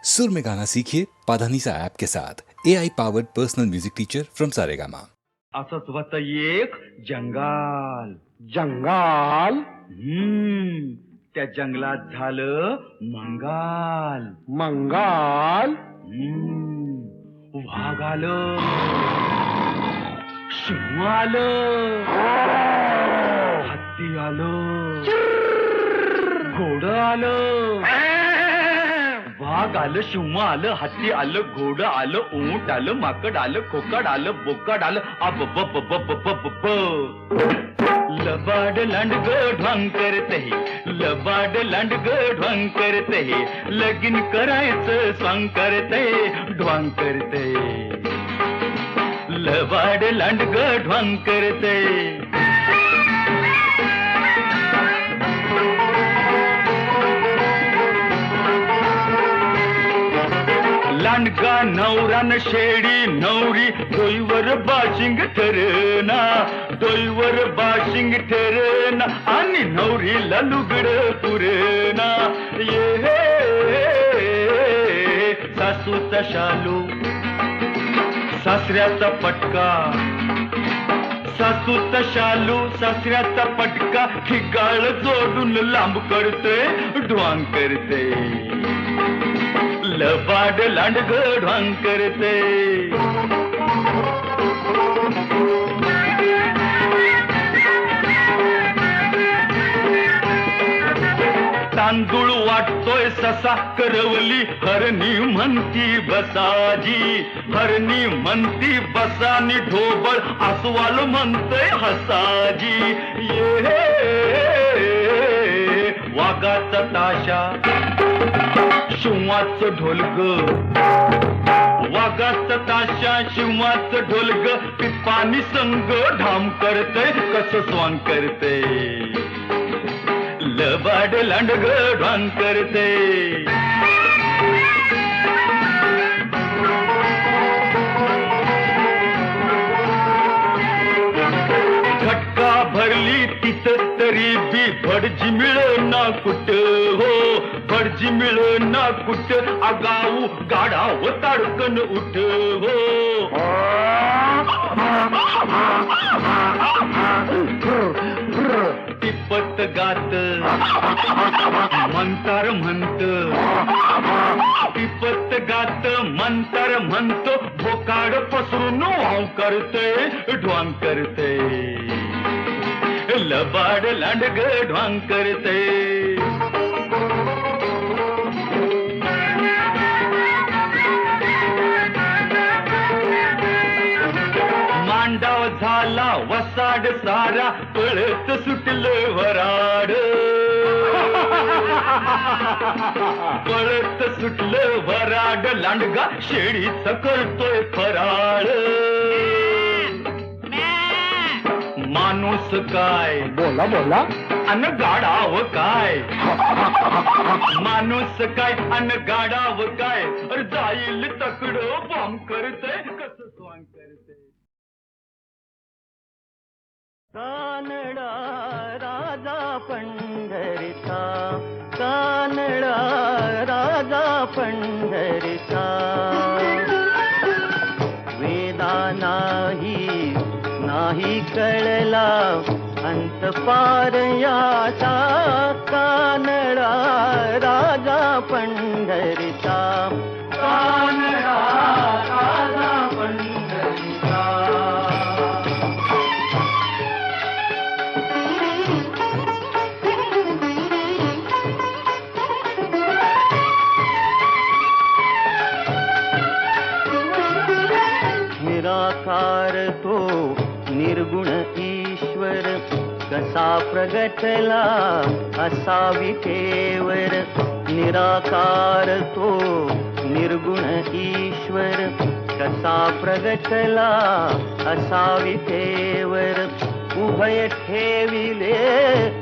सुर में गाना सीखिए पाधानीसा ऐप के साथ AI powered personal music teacher from Saregama. असंच होत एक जंगाल. जंगाल त्या जंगलात झालं मंगाल. मंगाल वाघ आलं, सिंह आलं, हत्ती आलं, घोडं आलं. वाघ आलं, सिंह आलं, हत्ती आलं, घोडं आलं, ऊंट आलं, माकड आलं, खोकड आलं, बोकड आलं. अब बप बप बप बप लबाड लांडग ढोंग करते, लबाड लांडग ढोंग करते, लगीन करायचं स्वांग करते, ढोंग करते. लबाड लांडग ढोंग करते. लांडगा नवरान शेडी नवरी दोईवर बाशिंग ठरेना, दोईवर बाशिंग ठरेना आणि नवरीला लुगड पुरेना. ये सासूचा शालू सासऱ्याचा पटका, सासूचा शालू सासऱ्याचा पटका, खिगाळ जोडून लांब करते, ढोंग करते. लबाड लांडग ढोंग करते. तांदूळ वाटतोय ससा करवली, हरणी म्हणती बसाजी, हरणी म्हणती बसानी, ढोबळ अस्वाल म्हणतोय हसाजी. ये वाघाचा ताशा शिवाच ढोलग, वाघाचा ताशा शिवाच ढोलग, पिपानी संग ढाम करते, कस स्वांग करते. लबाड लांडग ढोंग करते. घटका भरली तिथं तरी बी भडजी मिळना कुठ, हो भडजी मिळना कुठ, आगाऊ गाढाव ताडकन उठ, हो. टिपत गात मंतर म्हणत, टिपत गात मंतर म्हणतो, भोकाड पसरून वाव करते, ढोंग करते. लबाड लांडग ढोंग करते. मांडाव झाला वसाड सारा, पळत सुटलं वराड, पळत सुटलं वराड, लांडगा शेळीच करतोय फराळ. माणूस काय बोला बोला अन गाडाव काय, माणूस काय अन गाडाव काय, जाईल तकड बॉम्ब करते, कसं स्वांग करते. कानडा राजा पंढरीचा, कानडा राजा पंढरीचा, वेदा नाही नाही कळला अंत पार याचा, कानडा राजा पंढरीचा, कानडा राजा पंढरीचा. निराकार तो निर्गुण ईश्वर, कसा प्रगटला असावी केवर. निराकार तो निर्गुण ईश्वर, कसा प्रगटला असावी केवर. उभय ठेविले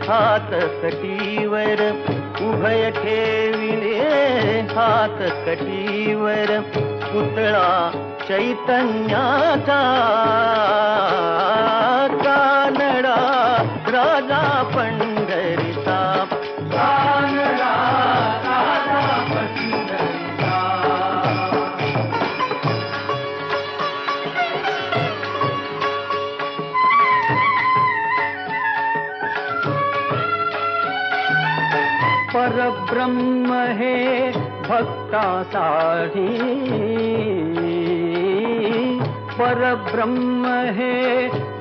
हात कटीवर, उभय ठेविले हात कटीवर, पुतळा चैतन्याचा, कानडा राजा पंढरीचा, कानडा राजा पंढरीचा. परब्रह्म हे भक्तासाठी, परब्रह्म हे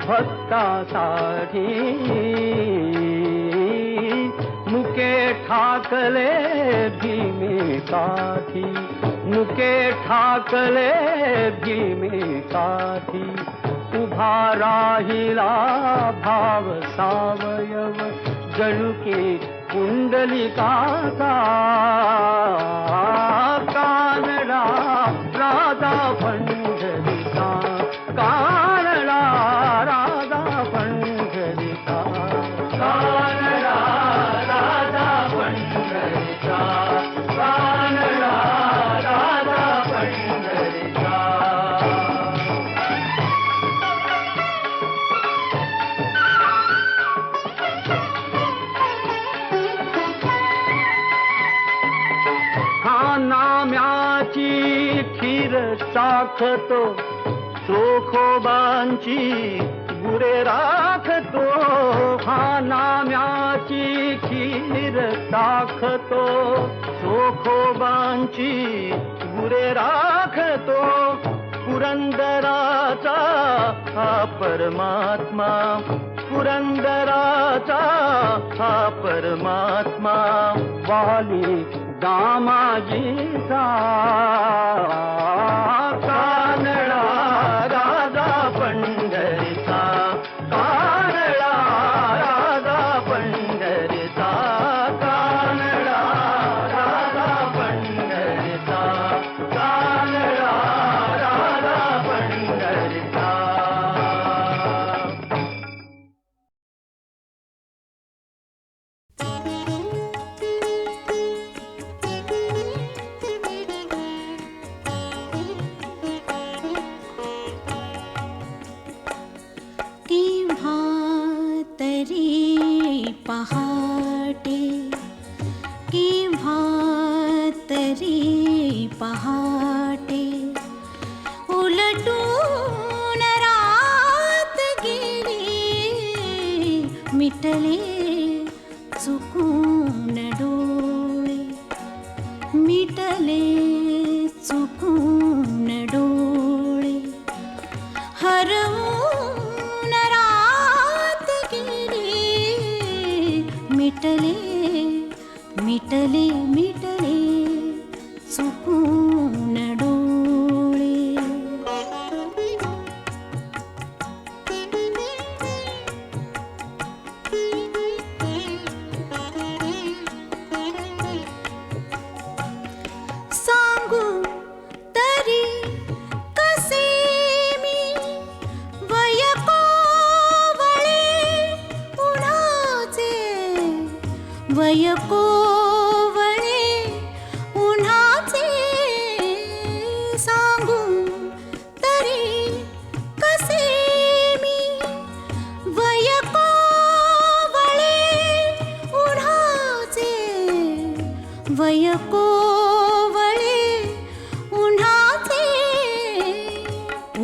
भक्तासाठी, मुके ठाकले भीमेकाठी, मुके ठाकले भीमेकाठी, उभा राहिला भाव सावयव जणू की पुंडलिकाचा, कानडा राजा पंढरीचा, कानडा राजा पंढरीचा, कानडा राजा पंढरीचा, कानडा राजा पंढरीचा. नाम्याची खीर चाखतो, चोखोबांची गुरे राखतो, हा नाम्याची खीर चाखतो, चोखोबांची गुरे राखतो, पुरंदराचा हा परमात्मा, पुरंदराचा हा परमात्मा, वाली दामाजीचा, कानडा राजा पंढरीचा, कानडा राजा पंढरीचा, कानडा राजा पंढरीचा, कानडा राजा पंढरीचा. पहाटे केव्हा तरी पहाटे, उलटून रात गेली, मिटले चुकून डोळे, मिटले चुकून डोळे, हरवून रात गेली, मिटले मिटले मिटले चुकून डोळे. सांगू तरी कसे मी वय कोवळे उन्हाचे, वय कोवळे उन्हाचे, सांगू तरी कसे मी वय कोवळे उन्हाचे, वय कोवळे उन्हाचे,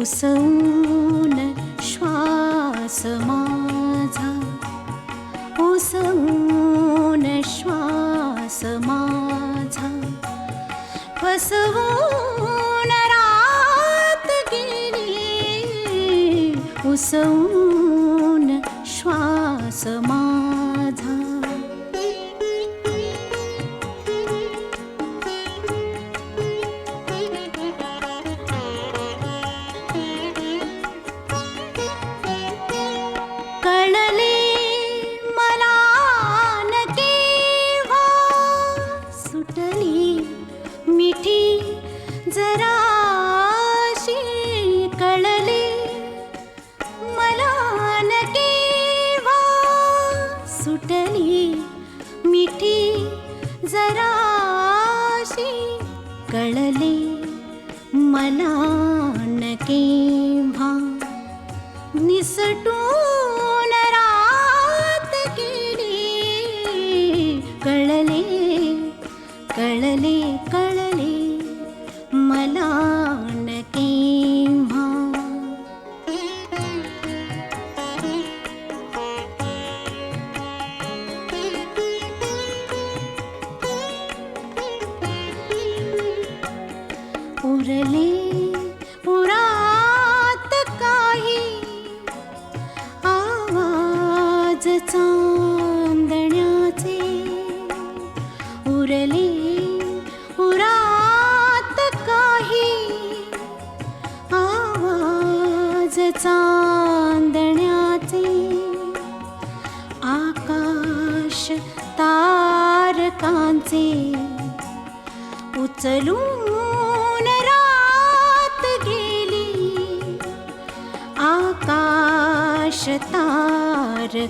उसवून श्वास माझा, उसवून श्वास माझा, फसवून रात गेली, उसवून श्वास माझा. कळले मला न केव्हा, सुटली मिठी जराशी, कळले मला न केव्हा, सुटली मिठी जराशी, कळले मला न केव्हा, निसटून रात गेली, कळले कळले कळले मला न केव्हा. उरले उरात काही आवाज चांदण्याचे उरले उरात काही आवाज चांदण्याचे आकाश तारकांचे उचलून रात गेली आकाश तारकांचे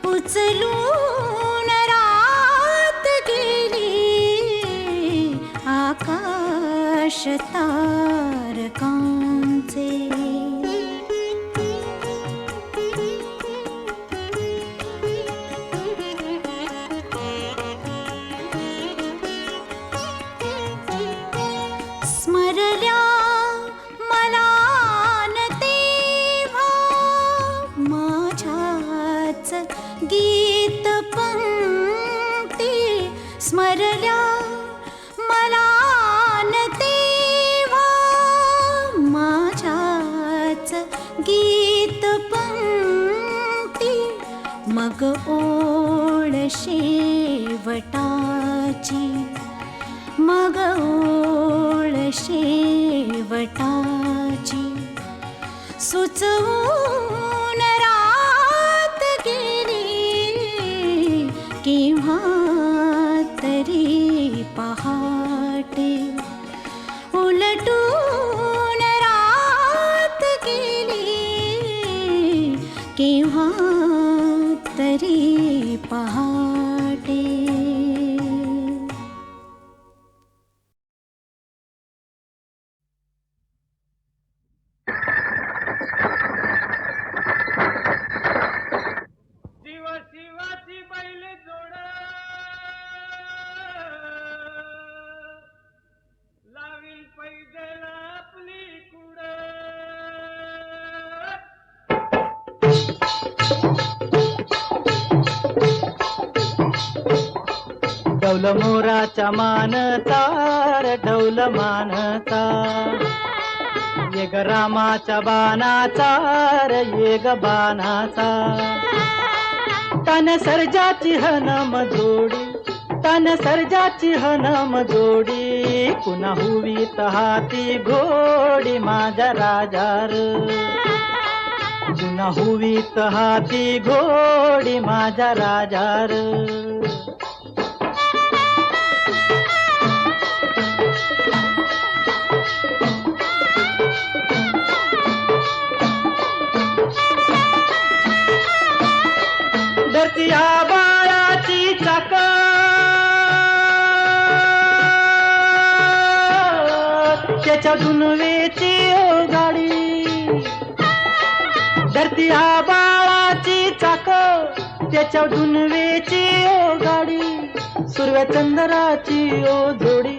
उचलून रात गेली आकाश तारकांचे स्मरल्या मला न तेव्हा माझ्याच गीत पंक्ती स्मरल्या मला न तेव्हा माझ्याच गीत पंक्ती मग ओळ शेवटाची मग ओळ शेवटाची सुचवून रात गेली केव्हा तरी पहाटे उलटून रात गेली केव्हा तरी पहाटे शिवाची बैल जोड लावील पैदल आपली कुड डौल मोराच्या मानता रे डौल मानता ये ग रामाच्या बाणाचा रे ये ग बाणाचा तन सर्जाची हनम जोडी तन सर्जाची हनम जोडी पुन्हा हुवीत हाती घोडी माझ्या राजार पुन्हा हुवीत हाती घोडी माझ्या राजार धरतीया बाळाची चाक त्याच्या दुनवेची गाडी धरतीया बाळाची चाक त्याच्या दुनवेची गाडी सुरव्या चंद्राची ओ जोडी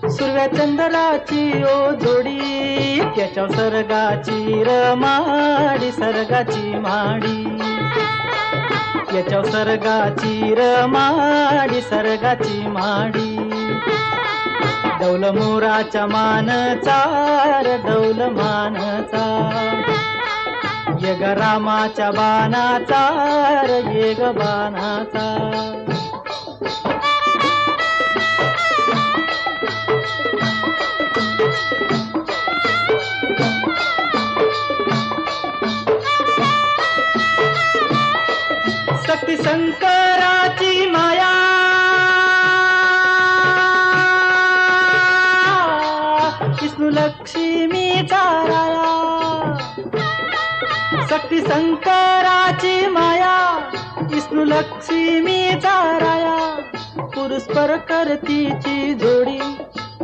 सुरव्या चंद्राची ओ जोडी त्याच्या सर्गाची रमाडी सर्गाची माडी याच्या सर्गाची रमाडी सर्गाची माडी डौल मोराच्या मानचा रे डौल मानचा ये ग रामाच्या बाणाचा रे ये ग बाणाचा शक्ती शंकराची माया विष्णू लक्ष्मीचा राया शक्ती शंकराची माया विष्णू लक्ष्मीचा राया पुरुषपर करतीची जोडी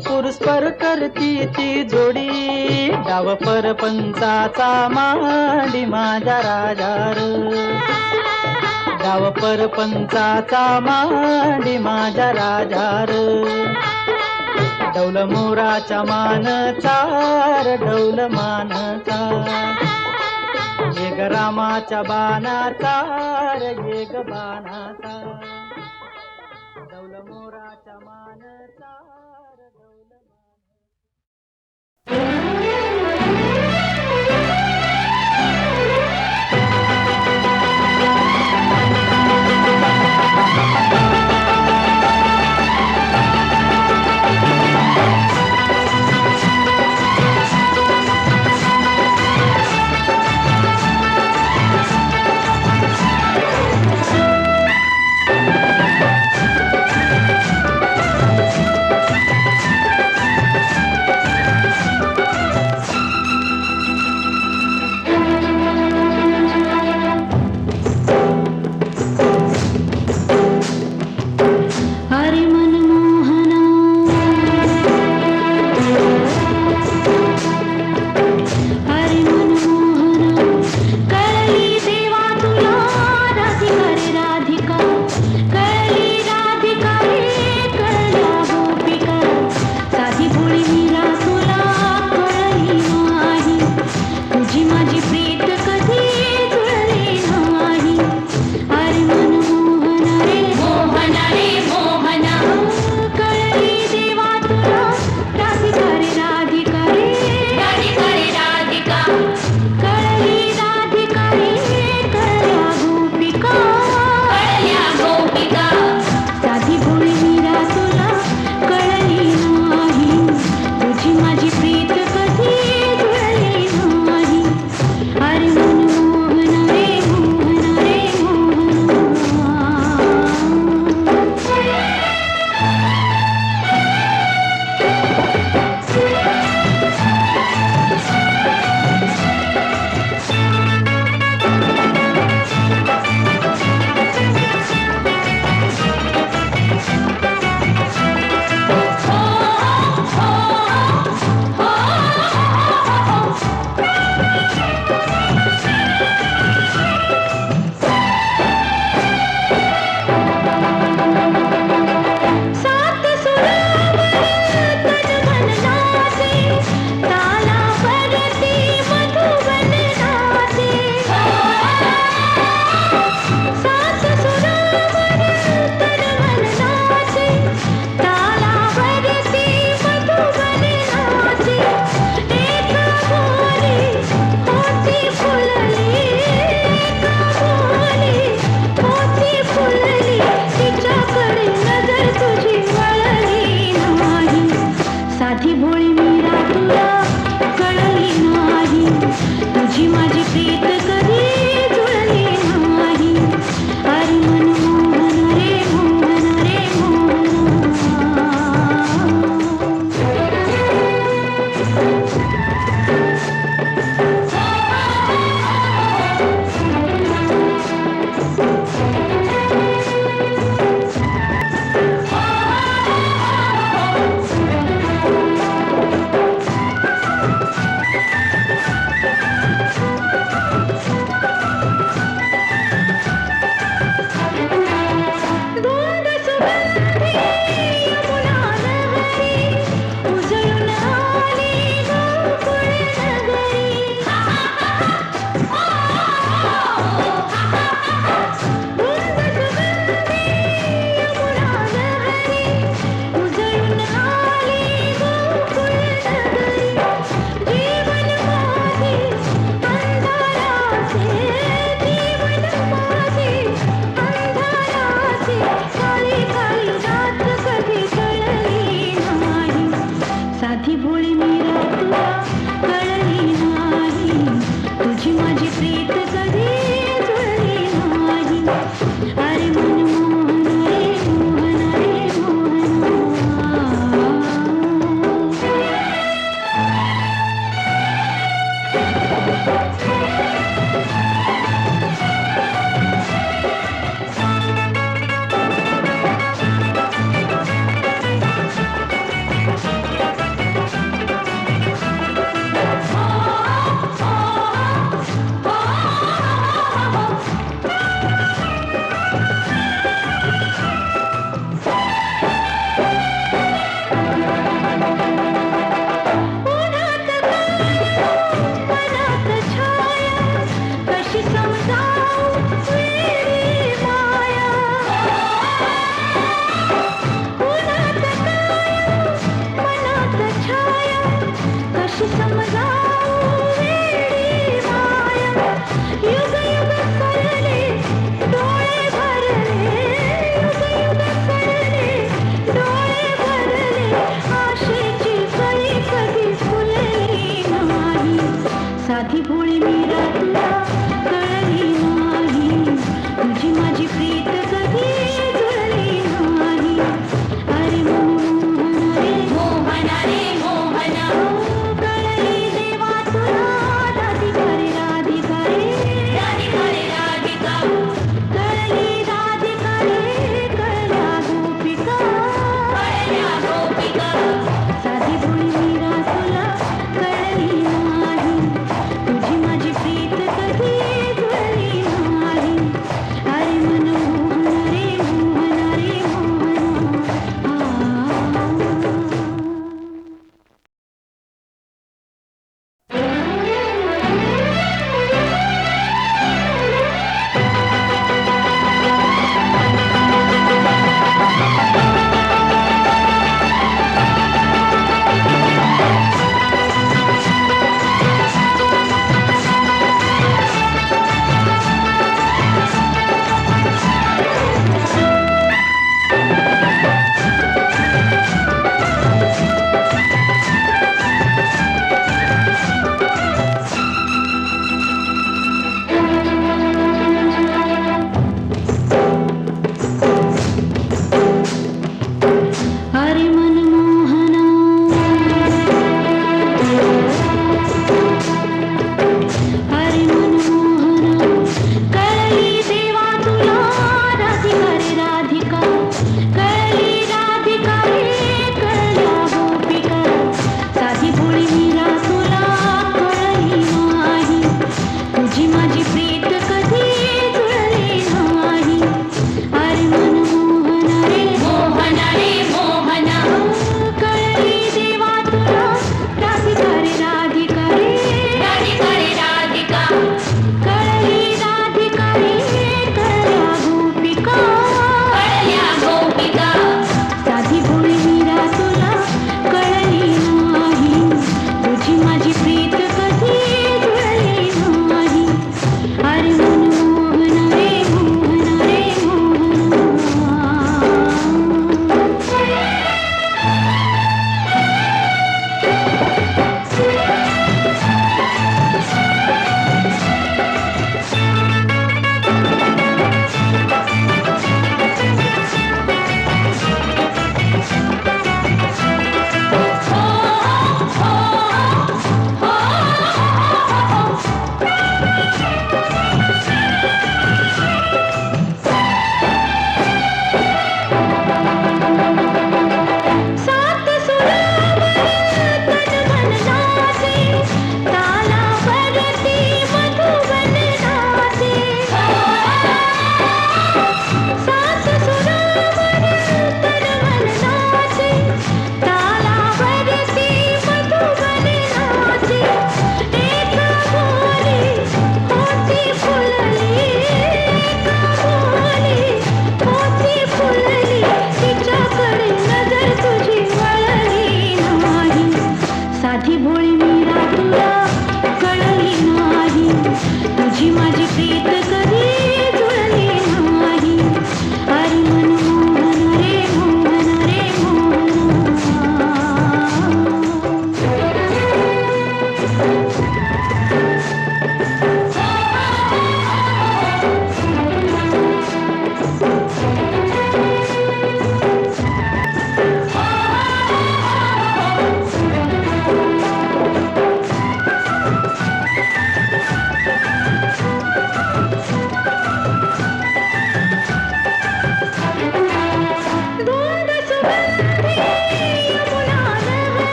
पुरुषपर करतीची जोडी डाव परपंचाचा मांडी माझ्या राजार डाव परपंचाचा मांडी माझ्या राजार डौल मोराच्या मानचा रे डौल मानचा ये ग रामाच्या बाणाचा रे ये ग बाणाचा डौल मोराच्या मानचा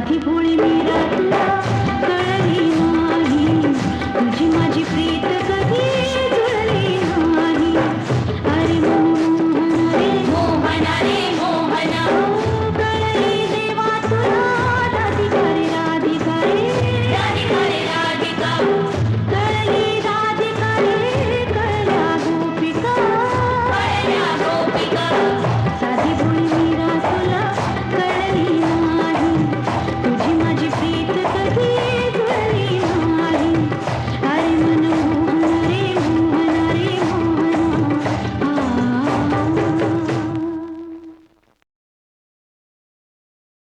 माझी भोळी